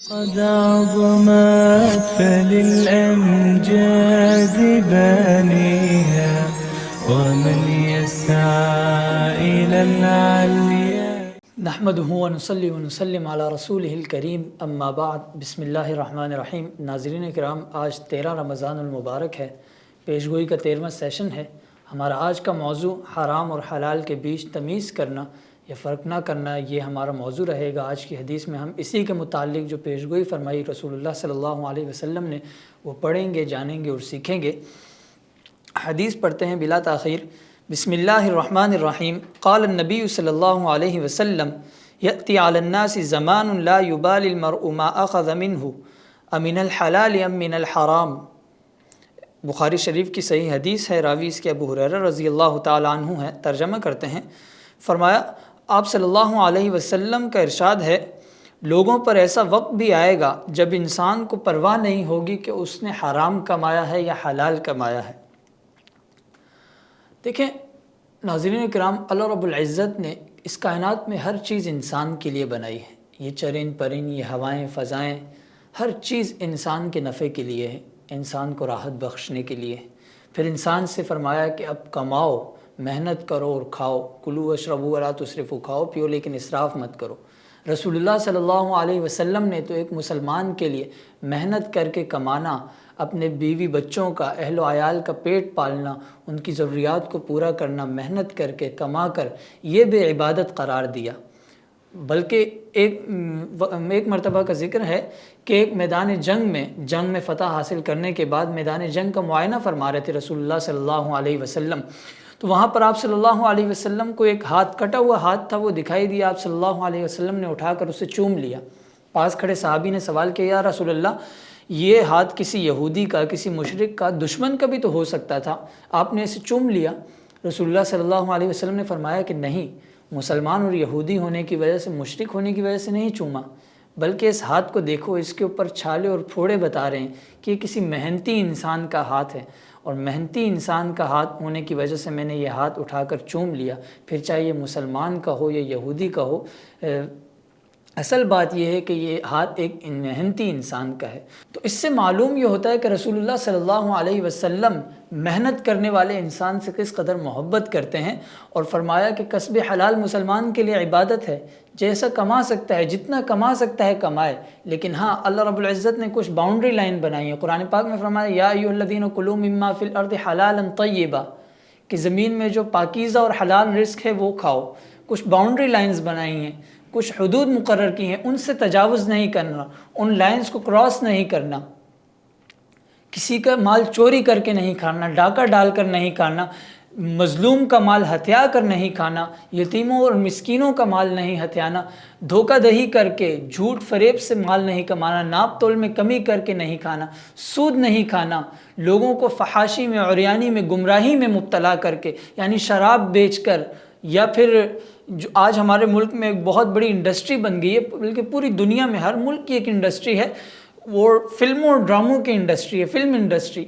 قد عظمت فللأمجاد بانيها ومن يسعى إلى العليا نحمده ونصلي ونسلم علی رسولہ الکریم اما بعد بسم اللہ الرحمن الرحیم۔ ناظرین کرام، آج 13 رمضان المبارک ہے، پیش گوئی کا 13واں سیشن ہے۔ ہمارا آج کا موضوع حرام اور حلال کے بیچ تمیز کرنا یا فرق نہ کرنا، یہ ہمارا موضوع رہے گا۔ آج کی حدیث میں ہم اسی کے متعلق جو پیش گوئی فرمائی رسول اللہ صلی اللہ علیہ وسلم نے، وہ پڑھیں گے، جانیں گے اور سیکھیں گے۔ حدیث پڑھتے ہیں بلا تاخیر۔ بسم اللہ الرحمن الرحیم۔ قال النبی صلی اللہ علیہ وسلم یأتی علی الناس زمان لا یبالی المرء ما اخذ منہ امن الحلال ام من الحرام۔ بخاری شریف کی صحیح حدیث ہے، راوی اس کے ابو ہریرہ رضی اللہ تعالی عنہ ہے۔ ترجمہ کرتے ہیں، فرمایا آپ صلی اللہ علیہ وسلم کا ارشاد ہے، لوگوں پر ایسا وقت بھی آئے گا جب انسان کو پرواہ نہیں ہوگی کہ اس نے حرام کمایا ہے یا حلال کمایا ہے۔ دیکھیں ناظرین کرام، اللہ رب العزت نے اس کائنات میں ہر چیز انسان کے لیے بنائی ہے۔ یہ چرند پرند، یہ ہوائیں فضائیں، ہر چیز انسان کے نفع کے لیے ہے، انسان کو راحت بخشنے کے لیے۔ پھر انسان سے فرمایا کہ اب کماؤ، محنت کرو اور کھاؤ، کلوا واشربوا ولا تسرفوا، کھاؤ پیو لیکن اسراف مت کرو۔ رسول اللہ صلی اللہ علیہ وسلم نے تو ایک مسلمان کے لیے محنت کر کے کمانا، اپنے بیوی بچوں کا، اہل و عیال کا پیٹ پالنا، ان کی ضروریات کو پورا کرنا، محنت کر کے کما کر، یہ بھی عبادت قرار دیا۔ بلکہ ایک مرتبہ کا ذکر ہے کہ ایک میدان جنگ میں فتح حاصل کرنے کے بعد میدان جنگ کا معائنہ فرما رہے تھے رسول اللہ صلی اللہ علیہ وسلم، تو وہاں پر آپ صلی اللہ علیہ وسلم کو ایک ہاتھ، کٹا ہوا ہاتھ تھا، وہ دکھائی دیا۔ آپ صلی اللہ علیہ وسلم نے اٹھا کر اسے چوم لیا۔ پاس کھڑے صحابی نے سوال کیا، یا رسول اللہ، یہ ہاتھ کسی یہودی کا، کسی مشرک کا، دشمن کا بھی تو ہو سکتا تھا، آپ نے اسے چوم لیا۔ رسول اللہ صلی اللہ علیہ وسلم نے فرمایا کہ نہیں، مسلمان اور یہودی ہونے کی وجہ سے، مشرک ہونے کی وجہ سے نہیں چوما، بلکہ اس ہاتھ کو دیکھو، اس کے اوپر چھالے اور پھوڑے بتا رہے ہیں کہ یہ کسی محنتی انسان کا ہاتھ ہے، اور محنتی انسان کا ہاتھ ہونے کی وجہ سے میں نے یہ ہاتھ اٹھا کر چوم لیا، پھر چاہے یہ مسلمان کا ہو یا یہودی کا ہو۔ اصل بات یہ ہے کہ یہ ہاتھ ایک محنتی انسان کا ہے۔ تو اس سے معلوم یہ ہوتا ہے کہ رسول اللہ صلی اللہ علیہ وسلم محنت کرنے والے انسان سے کس قدر محبت کرتے ہیں، اور فرمایا کہ کسب حلال مسلمان کے لیے عبادت ہے، جیسا کما سکتا ہے، جتنا کما سکتا ہے کمائے، لیکن ہاں اللہ رب العزت نے کچھ باؤنڈری لائن بنائی ہے۔ قرآن پاک میں فرمایا یا ایھا الذین کلوا مما فی الارض حلالا طیبا، کہ زمین میں جو پاکیزہ اور حلال رزق ہے وہ کھاؤ۔ کچھ باؤنڈری لائنز بنائی ہیں، کچھ حدود مقرر کی ہیں، ان سے تجاوز نہیں کرنا، ان لائنز کو کراس نہیں کرنا، کسی کا مال چوری کر کے نہیں کھانا، ڈاکہ ڈال کر نہیں کھانا، مظلوم کا مال ہتھیا کر نہیں کھانا، یتیموں اور مسکینوں کا مال نہیں ہتھیانا، دھوکہ دہی کر کے، جھوٹ فریب سے مال نہیں کمانا، ناپ تول میں کمی کر کے نہیں کھانا، سود نہیں کھانا، لوگوں کو فحاشی میں، عریانی میں، گمراہی میں مبتلا کر کے، یعنی شراب بیچ کر، یا پھر جو آج ہمارے ملک میں ایک بہت بڑی انڈسٹری بن گئی ہے، بلکہ پوری دنیا میں ہر ملک کی ایک انڈسٹری ہے، وہ فلموں اور ڈراموں کی انڈسٹری ہے، فلم انڈسٹری۔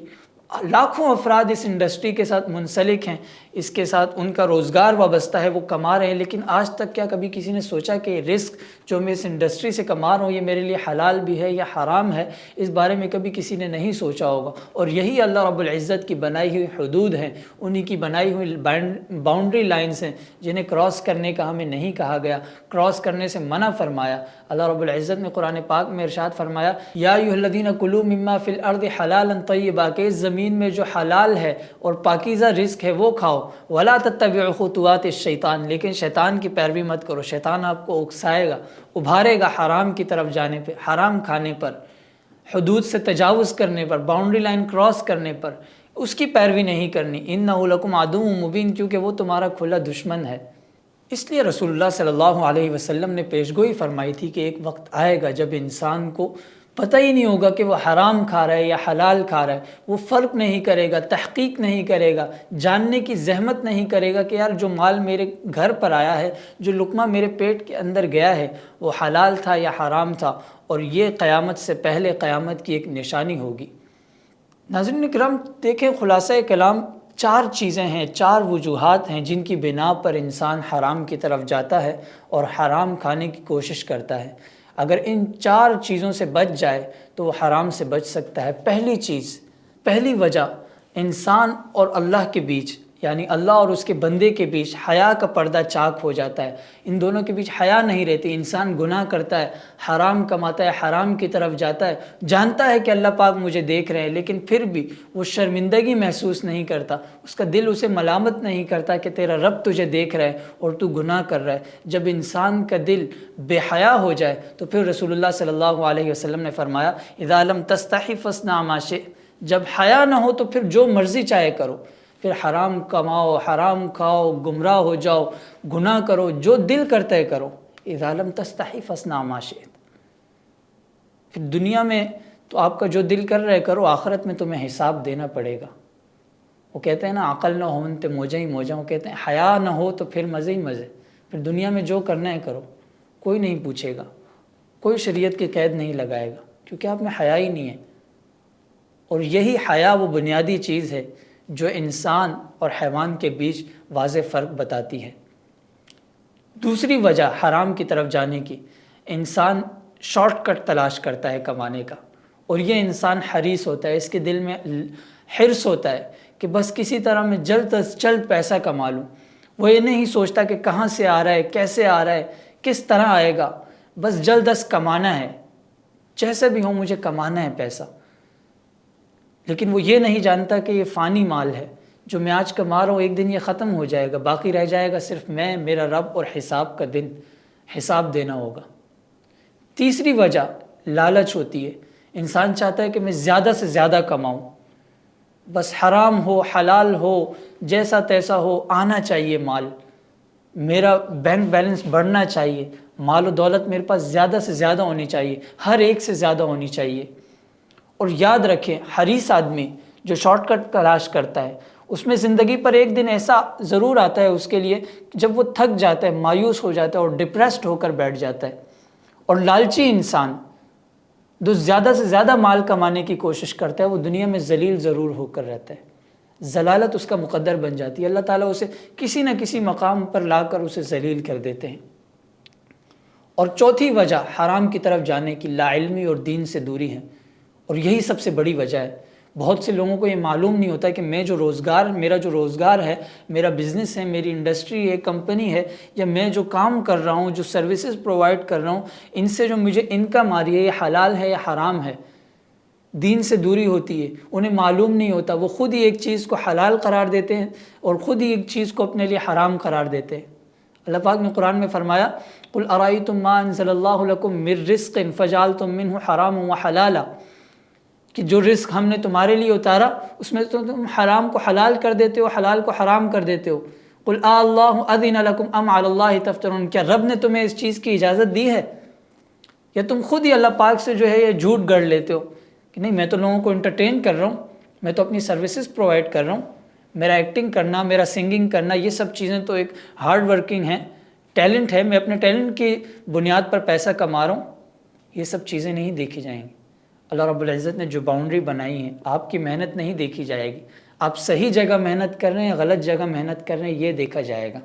لاکھوں افراد اس انڈسٹری کے ساتھ منسلک ہیں، اس کے ساتھ ان کا روزگار وابستہ ہے، وہ کما رہے ہیں، لیکن آج تک کیا کبھی کسی نے سوچا کہ رزق جو میں اس انڈسٹری سے کما رہا ہوں یہ میرے لیے حلال بھی ہے یا حرام ہے؟ اس بارے میں کبھی کسی نے نہیں سوچا ہوگا۔ اور یہی اللہ رب العزت کی بنائی ہوئی حدود ہیں، انہی کی بنائی ہوئی باؤنڈری لائنز ہیں، جنہیں کراس کرنے کا ہمیں نہیں کہا گیا، کراس کرنے سے منع فرمایا۔ اللہ رب العزت نے قرآن پاک میں ارشاد فرمایا یا ایھا الذین کلوا مما فی الارض حلالا طیبا، کہ اس زمین میں جو حلال ہے اور پاکیزہ رزق ہے وہ کھاؤ، ولا تتبعوا خطوات الشیطان، لیکن شیطان کی پیروی مت کرو، شیطان آپ کو اکسائے گا، ابھارے گا حرام کی طرف جانے پہ، حرام کھانے پر، حدود سے تجاوز کرنے پر، باؤنڈری لائن کراس کرنے پر، اس کی پیروی نہیں کرنی۔ انہ لکم عدو مبین، کیونکہ وہ تمہارا کھلا دشمن ہے۔ اس لیے رسول اللہ صلی اللہ علیہ وسلم نے پیشگوئی فرمائی تھی کہ ایک وقت آئے گا جب انسان کو پتہ ہی نہیں ہوگا کہ وہ حرام کھا رہا ہے یا حلال کھا رہا ہے، وہ فرق نہیں کرے گا، تحقیق نہیں کرے گا، جاننے کی زحمت نہیں کرے گا کہ یار جو مال میرے گھر پر آیا ہے، جو لقمہ میرے پیٹ کے اندر گیا ہے، وہ حلال تھا یا حرام تھا، اور یہ قیامت سے پہلے قیامت کی ایک نشانی ہوگی۔ ناظرین کرام، دیکھیں خلاصہ کلام، 4 چیزیں ہیں، 4 وجوہات ہیں جن کی بنا پر انسان حرام کی طرف جاتا ہے اور حرام کھانے کی کوشش کرتا ہے۔ اگر ان 4 چیزوں سے بچ جائے تو وہ حرام سے بچ سکتا ہے۔ پہلی وجہ انسان اور اللہ کے بیچ، یعنی اللہ اور اس کے بندے کے بیچ حیا کا پردہ چاک ہو جاتا ہے۔ ان دونوں کے بیچ حیا نہیں رہتی، انسان گناہ کرتا ہے، حرام کماتا ہے، حرام کی طرف جاتا ہے، جانتا ہے کہ اللہ پاک مجھے دیکھ رہے ہیں، لیکن پھر بھی وہ شرمندگی محسوس نہیں کرتا، اس کا دل اسے ملامت نہیں کرتا کہ تیرا رب تجھے دیکھ رہا ہے اور تو گناہ کر رہا ہے۔ جب انسان کا دل بے حیا ہو جائے تو پھر رسول اللہ صلی اللہ علیہ وسلم نے فرمایا اذا لم تستحی فاصنع ما شئت، جب حیا نہ ہو تو پھر جو مرضی چاہے کرو، پھر حرام کماؤ، حرام کھاؤ، گمراہ ہو جاؤ، گناہ کرو، جو دل کرتا ہے کرو۔ اذا لم تستحی فاصنع ما شئت، پھر دنیا میں تو آپ کا جو دل کر رہا ہے کرو، آخرت میں تمہیں حساب دینا پڑے گا۔ وہ کہتے ہیں نا عقل نہ ہون تے موجہ ہی موجہ، وہ کہتے ہیں حیا نہ ہو تو پھر مزے ہی مزے، پھر دنیا میں جو کرنا ہے کرو، کوئی نہیں پوچھے گا، کوئی شریعت کی قید نہیں لگائے گا، کیونکہ آپ میں حیا ہی نہیں ہے۔ اور یہی حیا وہ بنیادی چیز ہے جو انسان اور حیوان کے بیچ واضح فرق بتاتی ہے۔ دوسری وجہ حرام کی طرف جانے کی، انسان شارٹ کٹ تلاش کرتا ہے کمانے کا، اور یہ انسان حریص ہوتا ہے، اس کے دل میں حرص ہوتا ہے کہ بس کسی طرح میں جلد از جلد پیسہ کما لوں۔ وہ یہ نہیں سوچتا کہ کہاں سے آ رہا ہے، کیسے آ رہا ہے، کس طرح آئے گا، بس جلد از کمانا ہے، جیسے بھی ہو مجھے کمانا ہے پیسہ۔ لیکن وہ یہ نہیں جانتا کہ یہ فانی مال ہے، جو میں آج کما رہا ہوں ایک دن یہ ختم ہو جائے گا، باقی رہ جائے گا صرف میں، میرا رب اور حساب کا دن، حساب دینا ہوگا۔ تیسری وجہ لالچ ہوتی ہے، انسان چاہتا ہے کہ میں زیادہ سے زیادہ کماؤں، بس حرام ہو حلال ہو جیسا تیسا ہو، آنا چاہیے مال، میرا بینک بیلنس بڑھنا چاہیے، مال و دولت میرے پاس زیادہ سے زیادہ ہونی چاہیے، ہر ایک سے زیادہ ہونی چاہیے۔ اور یاد رکھیں حریص آدمی جو شارٹ کٹ تلاش کرتا ہے، اس میں زندگی پر ایک دن ایسا ضرور آتا ہے اس کے لیے جب وہ تھک جاتا ہے، مایوس ہو جاتا ہے اور ڈپریسڈ ہو کر بیٹھ جاتا ہے۔ اور لالچی انسان جو زیادہ سے زیادہ مال کمانے کی کوشش کرتا ہے، وہ دنیا میں ذلیل ضرور ہو کر رہتا ہے، ذلالت اس کا مقدر بن جاتی ہے، اللہ تعالیٰ اسے کسی نہ کسی مقام پر لا کر اسے ذلیل کر دیتے ہیں۔ اور چوتھی وجہ حرام کی طرف جانے کی لا علمی اور دین سے دوری ہے، اور یہی سب سے بڑی وجہ ہے۔ بہت سے لوگوں کو یہ معلوم نہیں ہوتا کہ میرا جو روزگار ہے، میرا بزنس ہے، میری انڈسٹری ہے، کمپنی ہے، یا میں جو کام کر رہا ہوں، جو سروسز پرووائڈ کر رہا ہوں، ان سے جو مجھے انکم آ رہی ہے یہ حلال ہے یا حرام ہے۔ دین سے دوری ہوتی ہے، انہیں معلوم نہیں ہوتا، وہ خود ہی ایک چیز کو حلال قرار دیتے ہیں اور خود ہی ایک چیز کو اپنے لیے حرام قرار دیتے ہیں۔ اللہ پاک نے قرآن میں فرمایا قُلْ أَرَأَيْتُمْ مَا أَنزَلَ اللَّهُ لَكُم مِّن رِّزْقٍ فَجَعَلْتُم مِّنْهُ حَرَامًا وَحَلَالًا، کہ جو رزق ہم نے تمہارے لیے اتارا اس میں تو تم حرام کو حلال کر دیتے ہو، حلال کو حرام کر دیتے ہو۔ قُلْ اللَّهُ أَذِنَ لَكُمْ أَمْ عَلَى اللَّهِ تَفْتَرُونَ، کیا رب نے تمہیں اس چیز کی اجازت دی ہے یا تم خود ہی اللہ پاک سے جو ہے یہ جھوٹ گڑھ لیتے ہو کہ نہیں میں تو لوگوں کو انٹرٹین کر رہا ہوں، میں تو اپنی سروسز پرووائڈ کر رہا ہوں، میرا ایکٹنگ کرنا، میرا سنگنگ کرنا، یہ سب چیزیں تو ایک ہارڈ ورکنگ ہیں، ٹیلنٹ ہے، میں اپنے ٹیلنٹ کی بنیاد پر پیسہ کما رہا ہوں۔ یہ سب چیزیں نہیں دیکھی جائیں گی۔ اللہ رب العزت نے جو باؤنڈری بنائی ہے، آپ کی محنت نہیں دیکھی جائے گی، آپ صحیح جگہ محنت کر رہے ہیں، غلط جگہ محنت کر رہے ہیں، یہ دیکھا جائے گا۔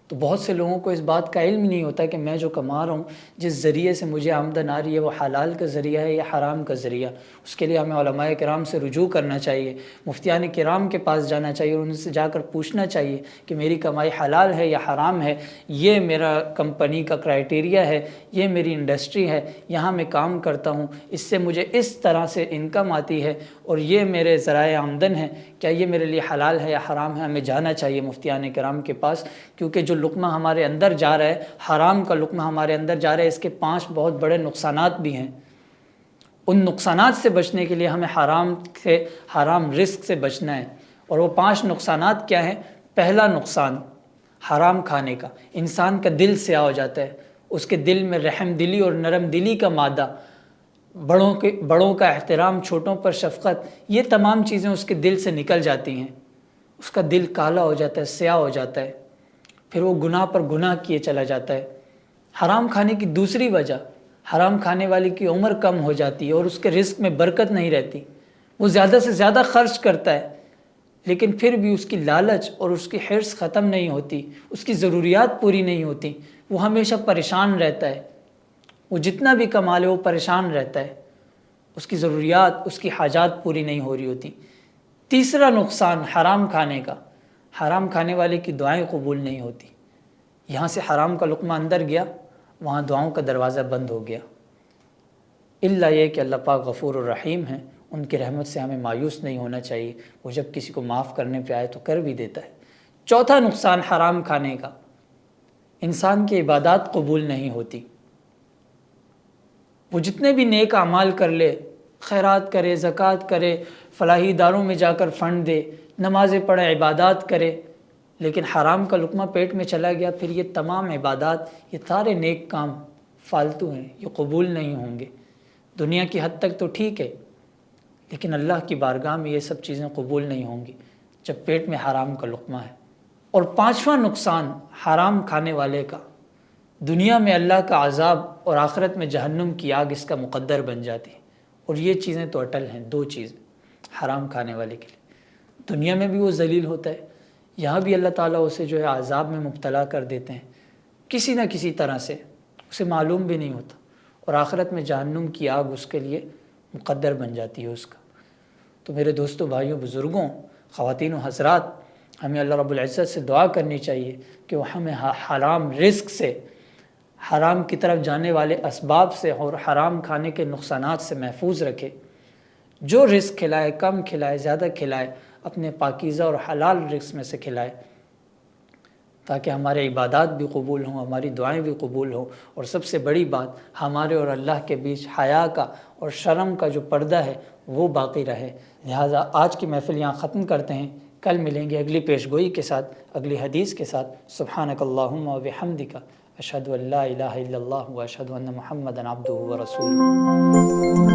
تو بہت سے لوگوں کو اس بات کا علم نہیں ہوتا کہ میں جو کما رہا ہوں، جس ذریعے سے مجھے آمدن آ رہی ہے، وہ حلال کا ذریعہ ہے یا حرام کا ذریعہ۔ اس کے لیے ہمیں علماء کرام سے رجوع کرنا چاہیے، مفتیان کرام کے پاس جانا چاہیے اور ان سے جا کر پوچھنا چاہیے کہ میری کمائی حلال ہے یا حرام ہے، یہ میرا کمپنی کا کرائٹیریا ہے، یہ میری انڈسٹری ہے، یہاں میں کام کرتا ہوں، اس سے مجھے اس طرح سے انکم آتی ہے اور یہ میرے ذرائع آمدن ہے، کیا یہ میرے لیے حلال ہے یا حرام ہے؟ ہمیں جانا چاہیے مفتیان کرام کے پاس، کیونکہ جو لقمہ ہمارے اندر جا رہا ہے، حرام کا لقمہ ہمارے اندر جا رہا ہے، اس کے 5 بہت بڑے نقصانات بھی ہیں۔ ان نقصانات سے بچنے کے لیے ہمیں حرام رزق سے بچنا ہے، اور وہ 5 نقصانات کیا ہیں؟ پہلا نقصان حرام کھانے کا، انسان کا دل سیاہ ہو جاتا ہے، اس کے دل میں رحم دلی اور نرم دلی کا مادہ، بڑوں کا احترام، چھوٹوں پر شفقت، یہ تمام چیزیں اس کے دل سے نکل جاتی ہیں، اس کا دل کالا ہو جاتا ہے، سیاہ ہو جاتا ہے، پھر وہ گناہ پر گناہ کیے چلا جاتا ہے۔ حرام کھانے کی دوسری وجہ، حرام کھانے والی کی عمر کم ہو جاتی ہے اور اس کے رزق میں برکت نہیں رہتی، وہ زیادہ سے زیادہ خرچ کرتا ہے، لیکن پھر بھی اس کی لالچ اور اس کی حرص ختم نہیں ہوتی، اس کی ضروریات پوری نہیں ہوتی، وہ ہمیشہ پریشان رہتا ہے، وہ جتنا بھی کما لے وہ پریشان رہتا ہے، اس کی ضروریات، اس کی حاجات پوری نہیں ہو رہی ہوتی۔ تیسرا نقصان حرام کھانے کا، حرام کھانے والے کی دعائیں قبول نہیں ہوتی۔ یہاں سے حرام کا لقمہ اندر گیا، وہاں دعاؤں کا دروازہ بند ہو گیا۔ الا یہ کہ اللہ پاک غفور الرحیم ہیں، ان کی رحمت سے ہمیں مایوس نہیں ہونا چاہیے، وہ جب کسی کو معاف کرنے پہ آئے تو کر بھی دیتا ہے۔ چوتھا نقصان حرام کھانے کا، انسان کی عبادات قبول نہیں ہوتی۔ وہ جتنے بھی نیک اعمال کر لے، خیرات کرے، زکوٰۃ کرے، فلاحی اداروں میں جا کر فنڈ دے، نمازیں پڑھے، عبادات کرے، لیکن حرام کا لقمہ پیٹ میں چلا گیا، پھر یہ تمام عبادات، یہ سارے نیک کام فالتو ہیں، یہ قبول نہیں ہوں گے۔ دنیا کی حد تک تو ٹھیک ہے، لیکن اللہ کی بارگاہ میں یہ سب چیزیں قبول نہیں ہوں گی جب پیٹ میں حرام کا لقمہ ہے۔ اور پانچواں نقصان حرام کھانے والے کا، دنیا میں اللہ کا عذاب اور آخرت میں جہنم کی آگ اس کا مقدر بن جاتی ہے۔ اور یہ چیزیں تو اٹل ہیں، دو چیزیں حرام کھانے والے کے لیے، دنیا میں بھی وہ ذلیل ہوتا ہے، یہاں بھی اللہ تعالیٰ اسے جو ہے عذاب میں مبتلا کر دیتے ہیں کسی نہ کسی طرح سے، اسے معلوم بھی نہیں ہوتا، اور آخرت میں جہنم کی آگ اس کے لیے مقدر بن جاتی ہے اس کا۔ تو میرے دوستوں، بھائیوں، بزرگوں، خواتین و حضرات، ہمیں اللہ رب العزت سے دعا کرنی چاہیے کہ وہ ہمیں حرام رزق سے، حرام کی طرف جانے والے اسباب سے اور حرام کھانے کے نقصانات سے محفوظ رکھے۔ جو رزق کھلائے، کم کھلائے، زیادہ کھلائے، اپنے پاکیزہ اور حلال رزق میں سے کھلائے، تاکہ ہمارے عبادات بھی قبول ہوں، ہماری دعائیں بھی قبول ہوں، اور سب سے بڑی بات، ہمارے اور اللہ کے بیچ حیا کا اور شرم کا جو پردہ ہے وہ باقی رہے۔ لہٰذا آج کی محفل یہاں ختم کرتے ہیں، کل ملیں گے اگلی پیشگوئی کے ساتھ، اگلی حدیث کے ساتھ۔ سبحانک اللہم و بحمدک، اشہد ان لا الہ الا اللہ و اشہد ان محمدا عبدہ و رسولہ۔